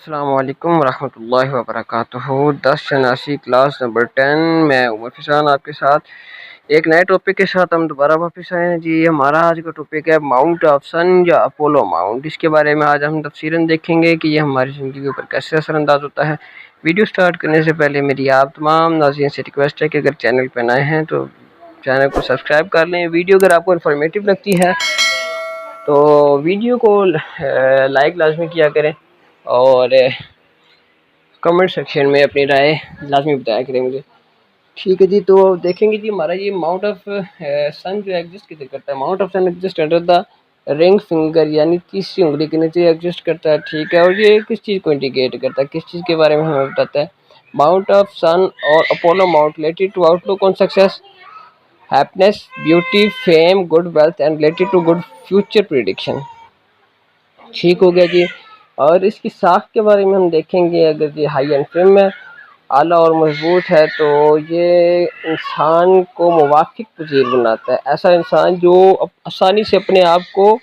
अस्सलाम वालेकुम रहमतुल्लाहि व बरकातुहू। 10 शनासी क्लास नंबर 10 मैं उमर फिसान आपके साथ एक नए टॉपिक के साथ हम दोबारा वापस आए हैं जी। हमारा आज का टॉपिक है माउंट ऑफ सन या अपोलो माउंट। इसके बारे में आज हम तफसीरन देखेंगे कि ये हमारी ज़िंदगी के ऊपर कैसे असरअंदाज होता है। वीडियो स्टार्ट करने से पहले मेरी आप तमाम नाज़रीन से रिक्वेस्ट है कि अगर चैनल पर नए हैं तो चैनल को सब्सक्राइब कर लें। वीडियो अगर आपको इन्फॉर्मेटिव लगती है तो वीडियो को लाइक लाजमी किया करें और कमेंट सेक्शन में अपनी राय लाजमी बताया करें मुझे। ठीक है जी, तो देखेंगे जी हमारा ये माउंट ऑफ सन जो एग्जिस्ट किधर करता है। Mount of sun exist under the ring finger यानी तीसरी उंगली के नीचे एग्जिस्ट करता है। ठीक है, और ये किस चीज़ को इंडिकेट करता है, किस चीज़ के बारे में हमें बताता है। माउंट ऑफ सन और Apollo mount related to outlook on success, happiness, beauty, fame, good wealth and related to good future prediction. ठीक हो गया जी। और इसकी साख के बारे में हम देखेंगे। अगर ये हाई एंड फ्रेम है, आला और मजबूत है, तो ये इंसान को मुवाफिक पजीर बनाता है। ऐसा इंसान जो आसानी से अपने आप को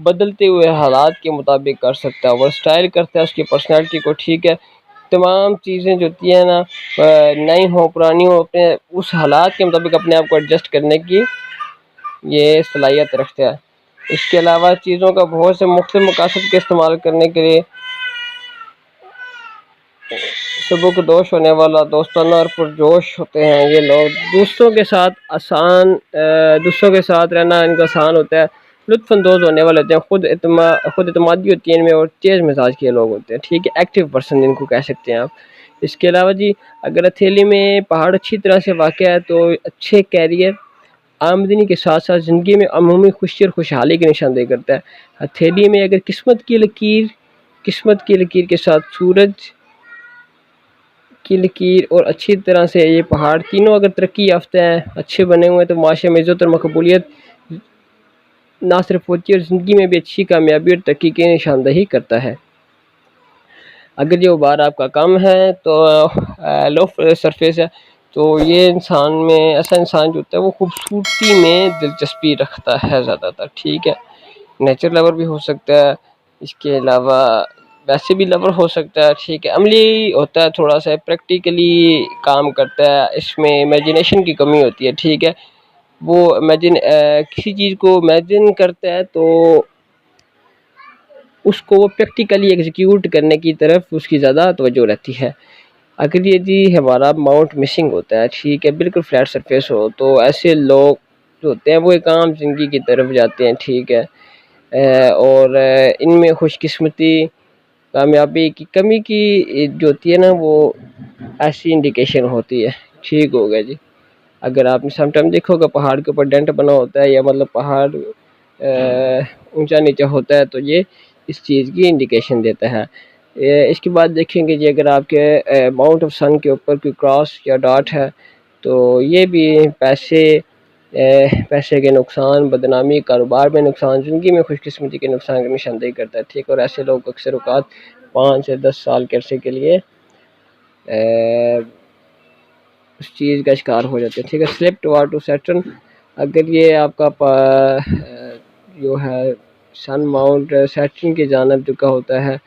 बदलते हुए हालात के मुताबिक कर सकता है, वो स्टाइल करता है उसकी पर्सनैलिटी को। ठीक है, तमाम चीज़ें जो होती हैं ना, नई हो पुरानी हो, अपने उस हालात के मुताबिक अपने आप को एडजस्ट करने की ये सलाहियत रखता है। इसके अलावा चीज़ों का बहुत से मुख्तलिफ मकासद के इस्तेमाल करने के लिए सबक दोष होने वाला, दोस्ताना और पुरजोश होते हैं ये लोग। दूसरों के साथ रहना इनका आसान होता है। लुत्फ़अंदोज़ होने वाले होते हैं, खुद एतमादी होती है इनमें, और तेज़ मिजाज के लोग होते हैं। ठीक है, एक्टिव पर्सन जिनको कह सकते हैं आप। इसके अलावा जी अगर हथेली में पहाड़ अच्छी तरह से वाक़ है तो अच्छे कैरियर, आमदनी के साथ साथ ज़िंदगी में अमूमी खुशी और खुशहाली की निशानदेही करता है। हथेली में अगर किस्मत की लकीर के साथ सूरज की लकीर और अच्छी तरह से ये पहाड़ तीनों अगर तरक्की याफ्ता हैं, अच्छे बने हुए हैं, तो माशरे में इज़्ज़त और मकबूलियत ना सिर्फ होती है और ज़िंदगी में भी अच्छी कामयाबी और तरक्की की निशानदेही करता है। अगर ये उबार आपका कम है तो लो सरफेस है, तो ये इंसान में ऐसा इंसान जो होता है वो खूबसूरती में दिलचस्पी रखता है ज़्यादातर। ठीक है, नेचर लवर भी हो सकता है, इसके अलावा वैसे भी लवर हो सकता है। ठीक है, अमली होता है, थोड़ा सा प्रैक्टिकली काम करता है, इसमें इमेजिनेशन की कमी होती है। ठीक है, वो किसी चीज़ को इमेजिन करता है तो उसको वो प्रैक्टिकली एग्जीक्यूट करने की तरफ उसकी ज़्यादा तवज्जो रहती है। अगर ये जी हमारा माउंट मिसिंग होता है, ठीक है, बिल्कुल फ्लैट सरफेस हो, तो ऐसे लोग जो होते हैं वो एक आम ज़िंदगी की तरफ जाते हैं। ठीक है, और इनमें खुशकिस्मती, कामयाबी की कमी की जो होती है ना, वो ऐसी इंडिकेशन होती है। ठीक हो गया जी। अगर आपने समटाइम देखा होगा पहाड़ के ऊपर डेंट बना होता है, या मतलब पहाड़ ऊंचा नीचा होता है, तो ये इस चीज़ की इंडिकेशन देता है। इसके बाद देखेंगे जी अगर आपके माउंट ऑफ सन के ऊपर कोई क्रॉस या डॉट है, तो ये भी पैसे के नुकसान, बदनामी, कारोबार में नुकसान, ज़िंदगी में खुशकिस्मती के नुकसान की निशानदेही करता है। ठीक, और ऐसे लोग अक्सर औक़ात 5 से 10 साल के अरसे के लिए उस चीज़ का शिकार हो जाते हैं। ठीक है, स्लिप टुवर्ड टू सैटर्न, अगर ये आपका जो है सन माउंट सैटर्न की जानिब झुका होता है,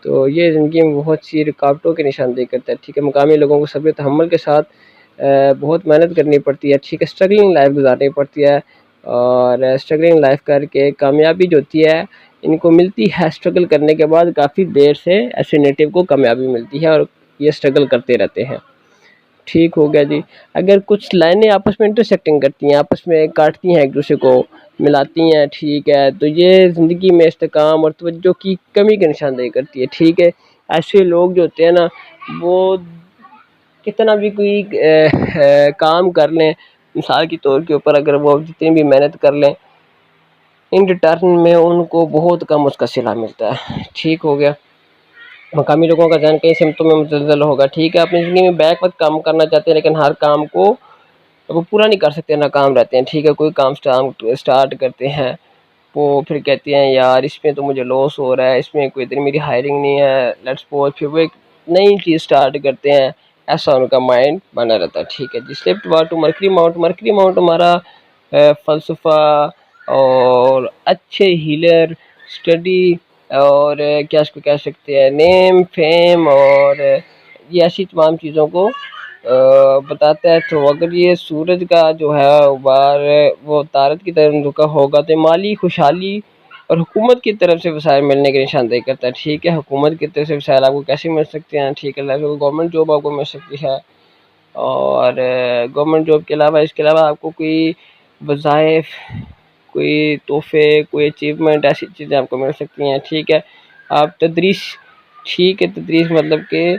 तो ये ज़िंदगी में बहुत सी रुकावटों की निशानदेही करता है। ठीक है, मकामी लोगों को सब्र तहम्मुल के साथ बहुत मेहनत करनी पड़ती है। ठीक है, स्ट्रगलिंग लाइफ गुजारनी पड़ती है, और स्ट्रगलिंग लाइफ करके कामयाबी जो होती है इनको मिलती है स्ट्रगल करने के बाद। काफ़ी देर से ऐसे नेटिव को कामयाबी मिलती है और ये स्ट्रगल करते रहते हैं। ठीक हो गया जी। अगर कुछ लाइनें आपस में इंटरसेक्टिंग करती हैं, आपस में काटती हैं, एक दूसरे को मिलाती हैं, ठीक है, तो ये ज़िंदगी में इस्तेकाम और तवज्जो की कमी की निशानदेही करती है। ठीक है, ऐसे लोग जो होते हैं ना, वो कितना भी कोई काम कर लें, मिसाल के तौर के ऊपर अगर वो जितनी भी मेहनत कर लें, इन रिटर्न में उनको बहुत कम उसका सिला मिलता है। ठीक हो गया। मकामी लोगों का ज़हन कई सिमतों में मुज़लज़ल होगा। ठीक है, अपनी ज़िंदगी में बैक वक़्त काम करना चाहते हैं, लेकिन हर काम को वो पूरा नहीं कर सकते, नाकाम रहते हैं। ठीक है, कोई काम स्टार्ट करते हैं, वो फिर कहते हैं यार इसमें तो मुझे लॉस हो रहा है, इसमें कोई इतनी मेरी हायरिंग नहीं है, लेट्स सपोज़, फिर वो एक नई चीज़ स्टार्ट करते हैं। ऐसा उनका माइंड बना रहता है। ठीक है जी। Slip toward to Mercury mount हमारा फ़लसफ़ा और अच्छे हीलर, स्टडी और क्या इसको कह सकते हैं, नेम, फेम और ये ऐसी तमाम चीज़ों को बताता है। तो अगर ये सूरज का जो है उबार वो तारत की तरफ झुका होगा तो माली खुशहाली और हुकूमत की तरफ से वसाइल मिलने की निशानदेही करता है। ठीक है, हुकूमत की तरफ से वसाइल आपको कैसे मिल सकते हैं? ठीक है, गवर्नमेंट जॉब आपको मिल सकती है और गवर्नमेंट जॉब के अलावा इसके अलावा आपको कोई वज़ाइफ, कोई तोहफ़े, कोई अचीवमेंट, ऐसी चीज़ें आपको मिल सकती हैं। ठीक है, आप तदरीस, ठीक है, तदरीस मतलब कि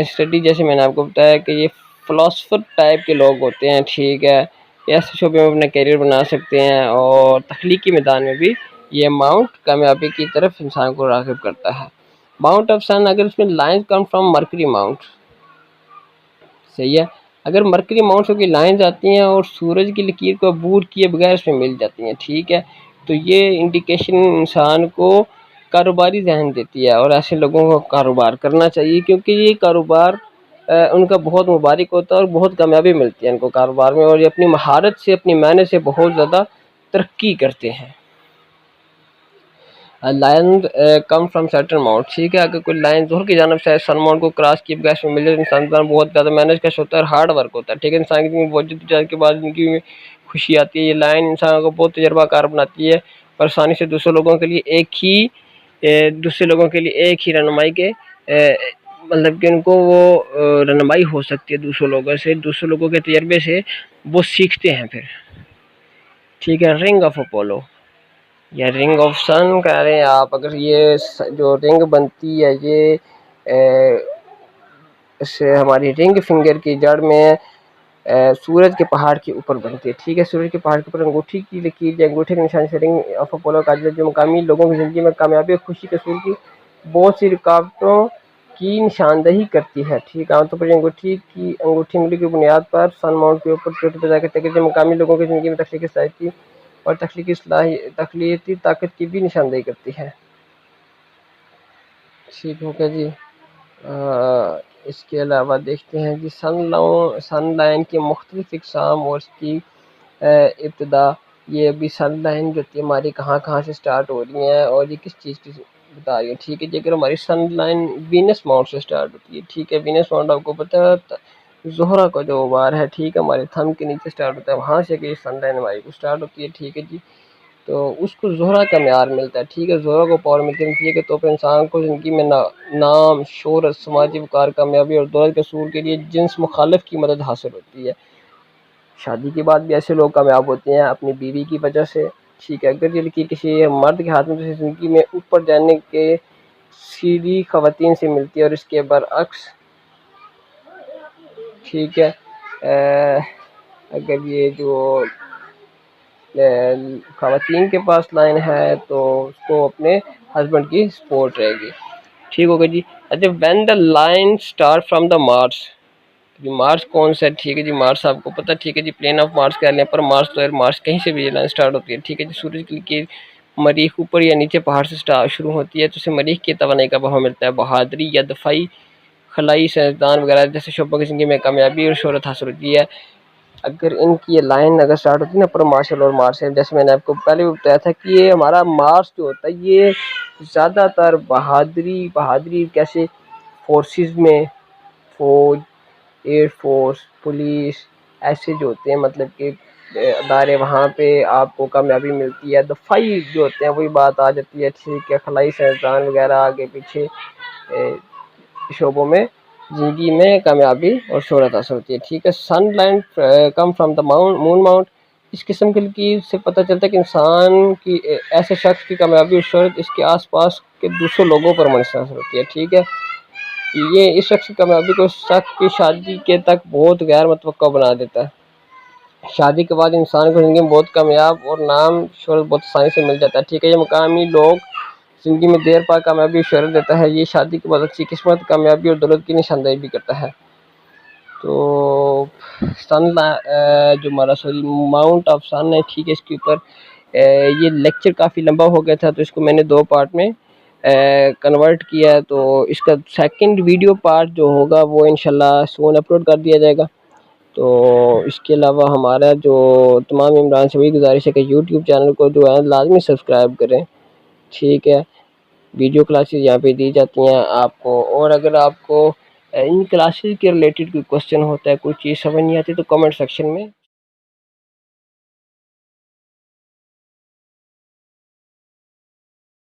स्टडी, जैसे मैंने आपको बताया कि ये फ़िलासफ़र टाइप के लोग होते हैं। ठीक है, ऐसे शोबे में अपना करियर बना सकते हैं और तख्लीकी मैदान में भी ये माउंट कामयाबी की तरफ इंसान को राग़िब करता है। माउंट ऑफ सन, अगर उसमें line come from mercury mount, सही है, अगर मरकरी माउंट की लाइंस आती हैं और सूरज की लकीर को अबूर किए बगैर उसमें मिल जाती हैं, ठीक है, तो ये इंडिकेशन इंसान को कारोबारी जहन देती है और ऐसे लोगों को कारोबार करना चाहिए क्योंकि ये कारोबार उनका बहुत मुबारक होता है और बहुत कामयाबी मिलती है इनको कारोबार में और ये अपनी महारत से, अपनी मेहनत से बहुत ज़्यादा तरक्की करते हैं। Line come from Saturn mount, ठीक है, अगर कोई लाइन जोहर की जानब से सन माउंट को क्रॉस किए बगैर में मिल जाए, इंसान का बहुत ज़्यादा मेहनत कश होता है और हार्ड वर्क होता है। ठीक है, इंसान की बहुत जद्दोजहद के बाद जिंदगी में खुशी आती है। ये लाइन इंसान को बहुत तजर्बाकार बनाती है, परेशानी से दूसरे लोगों के लिए एक ही रहनुमाई के मतलब कि उनको वो रहनुमाई हो सकती है दूसरों लोगों से, दूसरे लोगों के तजर्बे से वो सीखते हैं फिर। ठीक है, रिंग ऑफ अपोलो या रिंग ऑफ सन कह रहे हैं आप, अगर ये जो रिंग बनती है ये इससे हमारी रिंग फिंगर की जड़ में सूरज के पहाड़ के ऊपर बनती है। ठीक है, सूरज के पहाड़ के ऊपर अंगूठी की लकीर या अंगूठे के निशान से रिंग ऑफ अपोलो का जो मकामी लोगों की ज़िंदगी में कामयाबी और खुशी के असूल की बहुत सी रुकावटों की निशानदेही करती है। ठीक है, आमतौर पर अंगूठी उंगली की बुनियाद पर सन माउंट के ऊपर चोटी पैदा करते हैं जो मकामी लोगों की ज़िंदगी में तख्लीकी सलाहियत और तख्लीकी ताकत की भी निशानदेही करती है। ठीक हो गया जी। इसके अलावा देखते हैं कि सन लाइन की मुख्तलिफ इकसाम और इसकी इब्तदा, ये अभी सन लाइन जो होती है हमारी कहाँ कहाँ से स्टार्ट हो रही हैं और ये किस चीज़ की बता रही है। ठीक है जी, अगर हमारी सन लाइन वीनस माउंट से स्टार्ट होती है, ठीक है, वीनस माउंट आपको पता है ज़ोहरा का जो वार है, ठीक है, हमारे थंब के नीचे स्टार्ट होता है, वहाँ से कि सन लाइन हमारी को स्टार्ट होती है। ठीक है जी, तो उसको ज़ोहरा का म्यार मिलता है। ठीक है, ज़ोहरा को पावर मिलती है। ठीक है, तो फिर इंसान को ज़िंदगी में नाम, शोहरत, समाजी वक़ार, कामयाबी और दौलत के असूल के लिए जिन्स मुखालिफ की मदद हासिल होती है। शादी के बाद भी ऐसे लोग कामयाब होते हैं अपनी बीवी की वजह से। ठीक है, अगर ये लकीर किसी मर्द के हाथ में तो ज़िंदगी में ऊपर जाने के सीधी ख़वातीन से मिलती है और इसके बरअक्स। ठीक है, अगर ये जो ख़वातीन के पास लाइन है तो उसको अपने हस्बैंड की सपोर्ट रहेगी। ठीक हो गया जी। अच्छा, when the line start from the Mars, ji Mars कौन सा है? ठीक है जी, मार्स आपको पता है। ठीक है जी, प्लेन ऑफ मार्स कह लें पर मार्स तो है, मार्स कहीं से भी ये लाइन स्टार्ट होती है। ठीक है जी, सूरज की लकीर मरीख ऊपर या नीचे पहाड़ से शुरू होती है तो उसे मरीख की तवानाई का बहाव मिलता है। बहादुरी या दफाई, खलाई, साइंसदान वगैरह जैसे शोबों की ज़िंदगी में कामयाबी और शोहरत हासिल होती है। अगर इनकी ये लाइन अगर स्टार्ट होती है ना, पर मार्शल और मार्शल, जैसे मैंने आपको पहले भी बताया था कि ये हमारा मार्स जो होता है ये ज़्यादातर बहादुरी कैसे फोर्सेस में, फौज, एयरफोर्स, पुलिस, ऐसे जो होते हैं मतलब कि अदारे, वहाँ पे आपको कामयाबी मिलती है। दफाई जो होते हैं वही बात आ जाती है। ठीक है, खलाई, साइंसदान वगैरह आगे पीछे शोबों में ज़िंदगी में कामयाबी और शोहरत हासिल होती है। ठीक है, sunlight come from the moon mount, इस किस्म की लकीर से पता चलता है कि इंसान की ऐसे शख्स की कामयाबी और शोहरत इसके आसपास के दूसरे लोगों पर मुनहसर होती है। ठीक है, ये इस शख्स की कामयाबी को शख्स की शादी के तक बहुत गैर मुतवक्का बना देता है। शादी के बाद इंसान को ज़िंदगी में बहुत कामयाब और नाम शोहरत बहुत आसानी से मिल जाता है। ठीक है, ये मकामी लोग ज़िंदगी में देर पा कामयाबी और शोहरत देता है। ये शादी के बाद अच्छी किस्मत, कामयाबी और दौलत की निशानदेही भी करता है। तो जो हमारा माउंट ऑफ सन है, ठीक है, इसके ऊपर ये लेक्चर काफ़ी लंबा हो गया था तो इसको मैंने 2 पार्ट में कन्वर्ट किया है। तो इसका सेकंड वीडियो पार्ट जो होगा वो इंशाल्लाह सून अपलोड कर दिया जाएगा। तो इसके अलावा हमारा जो तमाम इमरान से वही गुजारिश है कि यूट्यूब चैनल को जो है लाजमी सब्सक्राइब करें। ठीक है, वीडियो क्लासेस यहाँ पे दी जाती हैं आपको। और अगर आपको इन क्लासेस के रिलेटेड कोई क्वेश्चन होता है, कोई चीज़ समझ नहीं आती, तो कमेंट सेक्शन में